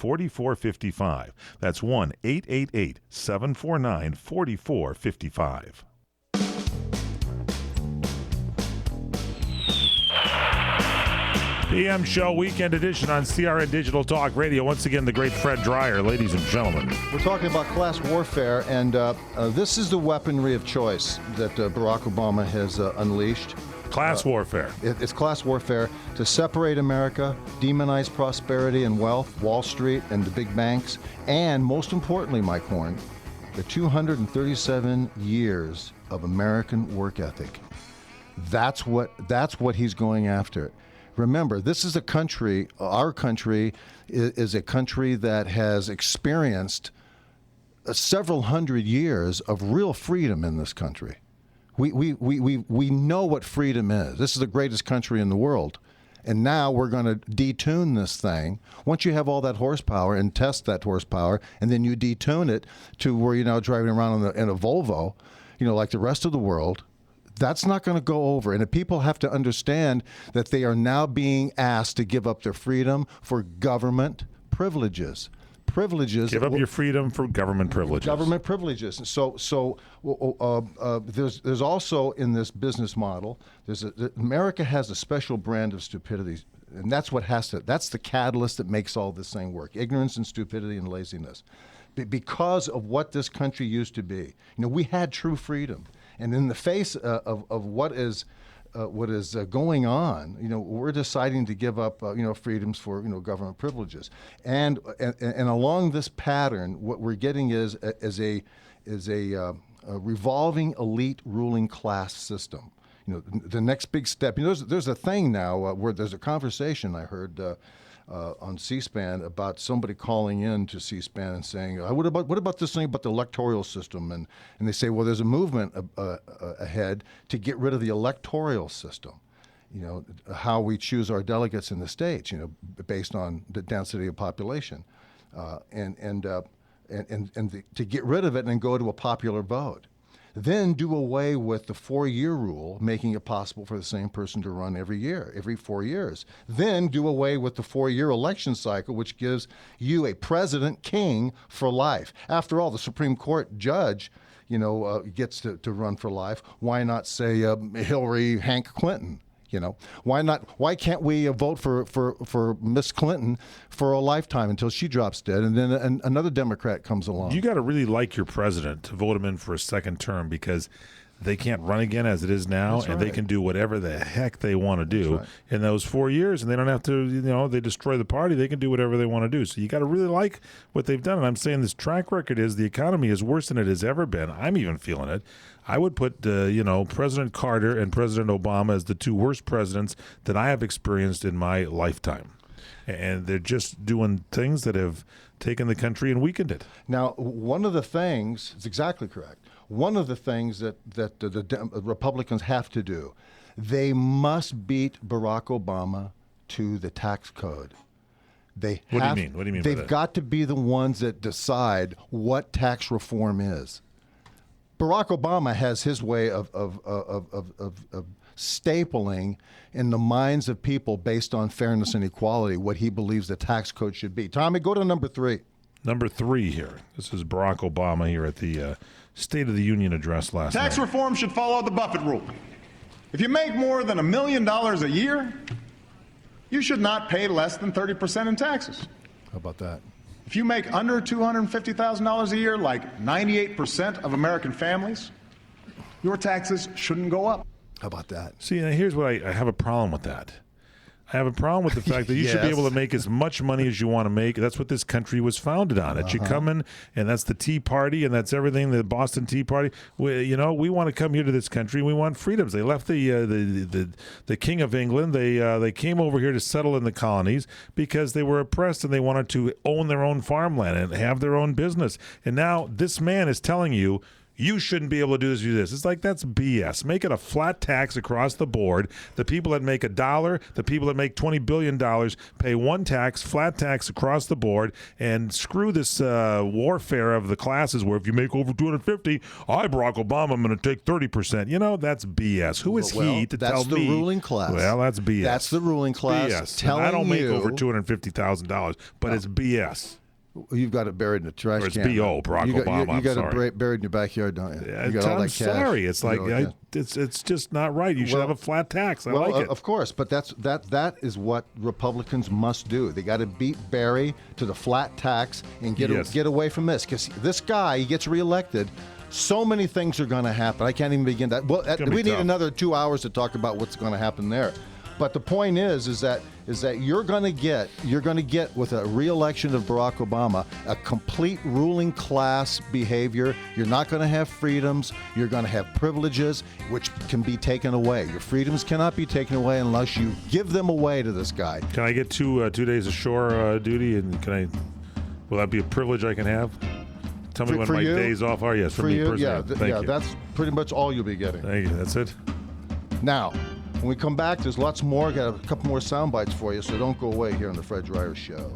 1-888-749-4455. That's 1-888-749-4455. PM Show Weekend Edition on CRN Digital Talk Radio. Once again, the great Fred Dreyer, ladies and gentlemen. We're talking about class warfare, and this is the weaponry of choice that Barack Obama has unleashed. Class warfare. It's class warfare to separate America, demonize prosperity and wealth, Wall Street and the big banks, and most importantly, Mike Horn, the 237 years of American work ethic. That's what he's going after. Remember, this is a country, our country is a country that has experienced several hundred years of real freedom in this country. We know what freedom is. This is the greatest country in the world. And now we're going to detune this thing. Once you have all that horsepower and test that horsepower, and then you detune it to where you're now driving around in a Volvo, like the rest of the world, that's not going to go over. And the people have to understand that they are now being asked to give up their freedom for government privileges. Give up your freedom for government privileges. Government privileges. So there's also in this business model, America has a special brand of stupidity, and that's the catalyst that makes all this thing work. Ignorance and stupidity and laziness. Because of what this country used to be. We had true freedom. And in the face of what is going on, we're deciding to give up, freedoms for, government privileges. And along this pattern, what we're getting is a revolving elite ruling class system. The next big step. There's a thing now where there's a conversation I heard on C-SPAN about somebody calling in to C-SPAN and saying, what about this thing about the electoral system? And they say, well, there's a movement ahead to get rid of the electoral system. How we choose our delegates in the states, based on the density of population, and to get rid of it and go to a popular vote. Then do away with the 4-year rule, making it possible for the same person to run every 4 years. Then do away with the 4-year election cycle, which gives you a president king for life. After all, the Supreme Court judge, gets to run for life. Why not say Hillary, Hank Clinton? Why not? Why can't we vote for Miss Clinton for a lifetime until she drops dead, and then another Democrat comes along? You got to really like your president to vote him in for a second term, because they can't run again as it is now. That's and right. They can do whatever the heck they want to do in those 4 years, and they don't have to, they destroy the party. They can do whatever they want to do. So you got to really like what they've done. And I'm saying this track record is the economy is worse than it has ever been. I'm even feeling it. I would put, President Carter and President Obama as the two worst presidents that I have experienced in my lifetime. And they're just doing things that have taken the country and weakened it. Now, one of the things, it's exactly correct, one of the things that the Republicans have to do, they must beat Barack Obama to the tax code. What do you mean? What do you mean by that? They've got to be the ones that decide what tax reform is. Barack Obama has his way of stapling in the minds of people based on fairness and equality what he believes the tax code should be. Tommy, go to number 3. Number 3 here. This is Barack Obama here at the State of the Union address last night. Tax reform should follow the Buffett rule. If you make more than $1 million a year, you should not pay less than 30% in taxes. How about that? If you make under $250,000 a year, like 98% of American families, your taxes shouldn't go up. How about that? See, now here's what I have a problem with that. I have a problem with the fact that you should be able to make as much money as you want to make. That's what this country was founded on. It should come in, and that's the Tea Party, and that's everything, the Boston Tea Party. We want to come here to this country. We want freedoms. They left the King of England. They came over here to settle in the colonies because they were oppressed, and they wanted to own their own farmland and have their own business. And now this man is telling you, you shouldn't be able to do this, do this. It's like, that's BS. Make it a flat tax across the board. The people that make $1, the people that make $20 billion pay one tax, flat tax across the board, and screw this warfare of the classes where if you make over 250, Barack Obama, I'm going to take 30%. You know, that's BS. Who is he to tell me? That's the ruling class. Well, that's BS. That's the ruling class. BS. Telling I don't make you, over $250,000, but it's BS. You've got it buried in the trash Or it's can. B.O., Barack Obama. You got sorry. it buried in your backyard, don't you? You got all I'm that cash. sorry. It's like, You know, it's just not right. You should have a flat tax. I well, like it. Of course, but that is what Republicans must do. They got to beat Barry to the flat tax and get away from this. Because this guy, he gets reelected, so many things are going to happen. I can't even begin that. Well, we need another 2 hours to talk about what's going to happen there. But the point is that you're going to get with a re-election of Barack Obama a complete ruling class behavior. You're not going to have freedoms. You're going to have privileges, which can be taken away. Your freedoms cannot be taken away unless you give them away to this guy. Can I get 2 days of shore duty, and will that be a privilege I can have? Tell me when my days off are. Yes, for me you, personally. yeah, that's pretty much all you'll be getting. Thank you. That's it. Now, when we come back, there's lots more. Got a couple more sound bites for you, so don't go away here on the Fred Dreyer Show.